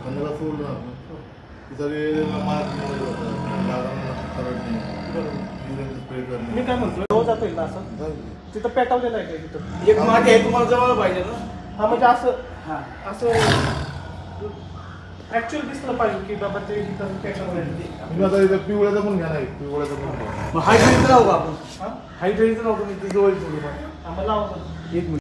कन्नडा सोडलं मी काय म्हणतो रोज जातोय ना असं तिथं पेटावलेलं आहे का तिथं एक माती आहे तुम्हाला जवळ पाहिजे ना. हा म्हणजे असं ऍक्च्युअली दिसलं पाहिजे की बाबा ते इथं पेटावलेलं पिवळ्याचा पण घ्या नाही पिवळ्याचा पण घ्या. हायड्रेट राहू का आपण हायड्रेट राहू तुम्ही ते जवळ आम्हाला एक मिनिट.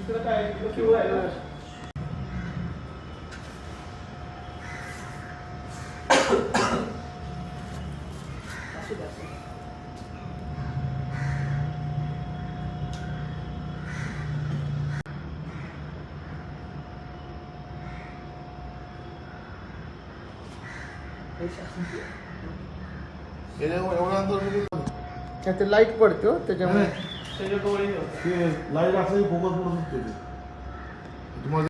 इकडं काय इकडं पिवळं आहे. ते लाईट पडते हो त्याच्यामुळे त्याच्या डोळे ते लाईट असं फोकस पडत असतो ते तुम्हाला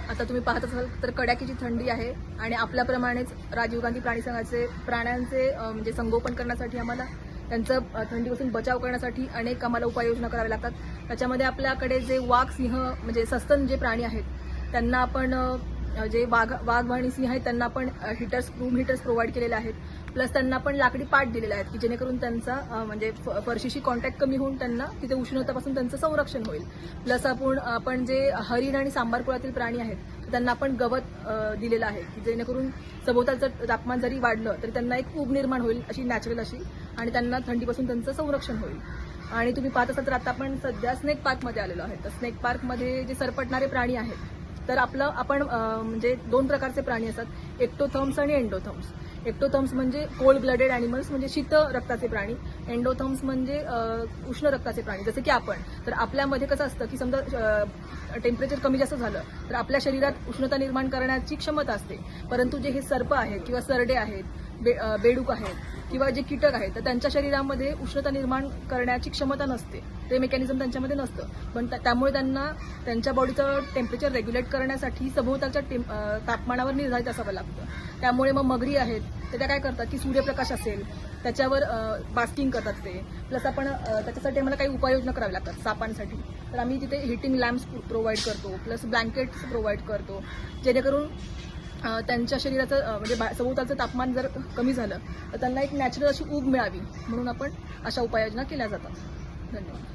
आता तुम्ही पाहत असाल तर कडाक्याची थंडी आहे आणि आपल्याप्रमाणेच राजीव गांधी प्राणी संघाचे प्राण्यांचे म्हणजे संगोपन करण्यासाठी आम्हाला त्यांचं थंडीपासून बचाव करण्यासाठी अनेक आम्हाला उपाययोजना कराव्या लागतात. त्याच्यामध्ये आपल्याकडे जे वाघ सिंह म्हणजे सस्तन जे प्राणी आहेत त्यांना आपण जे वाघ आणि सिंह आहेत त्यांना आपण रूम हीटर्स प्रोव्हाइड केलेले आहेत. प्लस त्यांना पण लाकडी पाट दिलेले आहेत की जेणेकरून त्यांचा म्हणजे फरशीशी कॉन्टॅक्ट कमी होऊन त्यांना तिथे उष्णतापासून त्यांचं संरक्षण होईल. प्लस आपण जे हरिण आणि सांबार कुळातील प्राणी आहेत त्यांना आपण गवत दिलेलं आहे की जेणेकरून सभोवतालचं तापमान जरी वाढलं तरी त्यांना एक ऊब निर्माण होईल अशी नॅचरल अशी आणि त्यांना थंडीपासून त्यांचं संरक्षण होईल. आणि तुम्ही पाहत असाल तर आता आपण सध्या स्नेक पार्कमध्ये आलेलो आहे. तर स्नेक पार्कमध्ये जे सरपटणारे प्राणी आहेत तर आपण म्हणजे 2 प्रकारचे प्राणी असतात, एक्टोथर्म्स आणि एंडोथर्म्स. एक्टोथर्म्स म्हणजे कोल्ड ब्लडेड ॲनिमल्स म्हणजे शीत रक्ताचे प्राणी. एंडोथर्म्स म्हणजे उष्ण रक्ताचे प्राणी जसे की आपण. तर आपल्यामध्ये कसं असतं की समजा टेम्परेचर कमी जास्त झालं तर आपल्या शरीरात उष्णता निर्माण करण्याची क्षमता असते. परंतु जे हे सर्प आहेत किंवा सरडे आहेत, बेडूक आहेत किंवा जे कीटक आहेत तर त्यांच्या शरीरामध्ये उष्णता निर्माण करण्याची क्षमता नसते. ते मेकॅनिझम त्यांच्यामध्ये नसतं. पण त्यामुळे त्यांना त्यांच्या बॉडीचं टेम्परेचर रेग्युलेट करण्यासाठी सभोवतालच्या तापमानावर निर्धारित असावं लागतं. त्यामुळे मग मगरी आहेत तर त्या काय करतात की सूर्यप्रकाश असेल त्याच्यावर बास्किंग करतात ते. प्लस आपण त्याच्यासाठी आम्हाला काही उपाययोजना कराव्या लागतात सापांसाठी. तर आम्ही तिथे हिटिंग लॅम्प्स प्रोव्हाइड करतो, प्लस ब्लँकेट्स प्रोव्हाइड करतो जेणेकरून त्यांच्या शरीराचं म्हणजे सभोवतालचं तापमान जर कमी झालं तर त्यांना एक नॅचरल अशी ऊब मिळावी म्हणून आपण अशा उपाययोजना केल्या जातात. धन्यवाद.